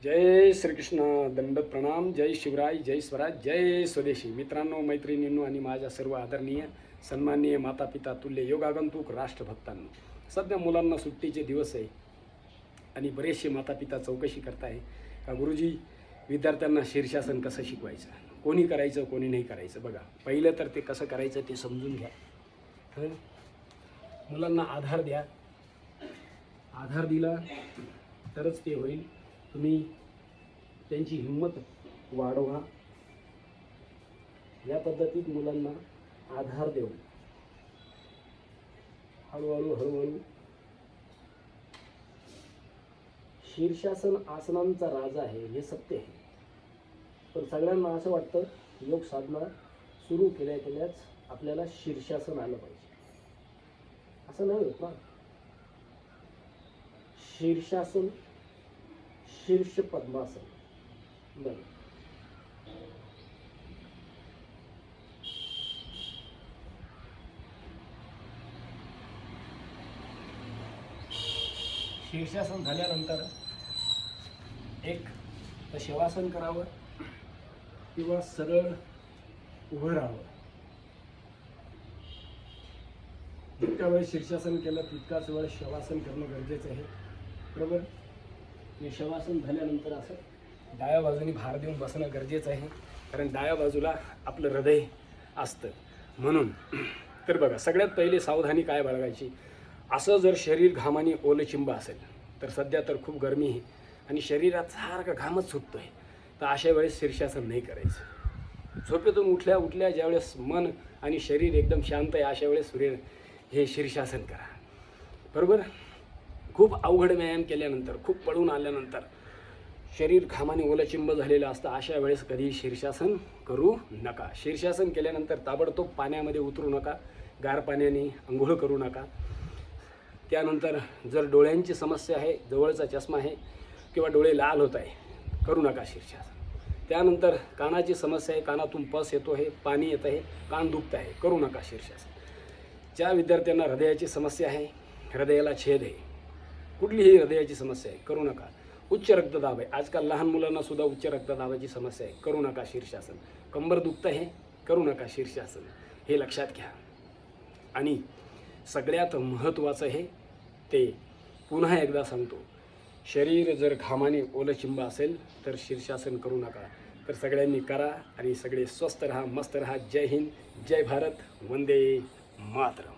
जय श्रीकृष्ण, दंडवत प्रणाम, जय शिवराय, जय स्वराज, जय स्वदेशी. मित्रांनो, मैत्रिणींनो आणि माझ्या सर्व आदरणीय सन्माननीय माता पिता तुल्य योगागंतुक राष्ट्रभक्तांनो, सध्या मुलांना सुट्टीचे दिवस आहे आणि बरेचसे माता पिता चौकशी करताय का गुरुजी विद्यार्थ्यांना शीर्षासन कसं शिकवायचं, कोणी करायचं कोणी नाही करायचं. बघा, पहिलं तर ते कसं करायचं ते समजून घ्या. मुलांना आधार द्या, आधार दिला तरच ते होईल. तुम्ही त्यांची हिंमत वाढवा. या पद्धतीत मुलांना आधार देऊ हळूहळू शीर्षासन आसनांचा राजा आहे हे सत्य आहे. पण सगळ्यांना असं वाटतं योग साधना सुरू केल्याच आपल्याला शीर्षासन आलं पाहिजे. असं नाही होत ना. शीर्षासन, शीर्ष पद्मासन. बरं, शीर्षासन झाल्यानंतर एक तर शवासन करावं किंवा सरळ उभं राहावं. जितका वेळ शीर्षासन केलं तितकाच वेळ शवासन करणं गरजेचं आहे. बरोबर. हे शवासन झाल्यानंतर असं डाव्या बाजूने भार देऊन बसणं गरजेचं आहे, कारण डाव्या बाजूला आपलं हृदय असतं म्हणून. तर बघा, सगळ्यात पहिले सावधानी काय बाळगायची, असं जर शरीर घामाने ओलचिंब असेल तर सध्या तर खूप गरमी आहे आणि शरीरात सारखं घामच सुटतो आहे, तर अशा वेळेस शीर्षासन नाही करायचं. झोपेतून उठल्या ज्यावेळेस मन आणि शरीर एकदम शांत आहे अशा वेळेस हे शीर्षासन करा. बरोबर. खूप अवघड व्यायाम केल्यानंतर, खूप पळून आल्यानंतर शरीर घामाने ओलचिंब झालेलं असतं, अशा वेळेस कधी शीर्षासन करू नका. शीर्षासन केल्यानंतर ताबडतोब पाण्यामध्ये उतरू नका, गार पाण्याने आंघोळ करू नका. त्यानंतर जर डोळ्यांची समस्या आहे, जवळचा चष्मा आहे किंवा डोळे लाल होत आहे, करू नका शीर्षासन. त्यानंतर कानाची समस्या आहे, कानातून पस येतो आहे, पाणी येत आहे, कान दुखत आहे, करू नका शीर्षासन. ज्या विद्यार्थ्यांना हृदयाची समस्या आहे, हृदयाला छेद आहे, कुठलीही हृदयाची समस्या आहे, करू नका. उच्च रक्तदाब आहे, आजकाल लहान मुलांना सुद्धा उच्च रक्तदाबाची समस्या आहे, करू नका शीर्षासन. कंबर दुखत आहे, करू नका शीर्षासन. हे लक्षात घ्या. आणि सगळ्यात महत्त्वाचं आहे ते पुन्हा एकदा सांगतो, शरीर जर घामाने ओलचिंब असेल तर शीर्षासन करू नका. तर सगळ्यांनी करा आणि सगळे स्वस्थ राहा, मस्त राहा. जय हिंद, जय भारत, वंदे मातरम.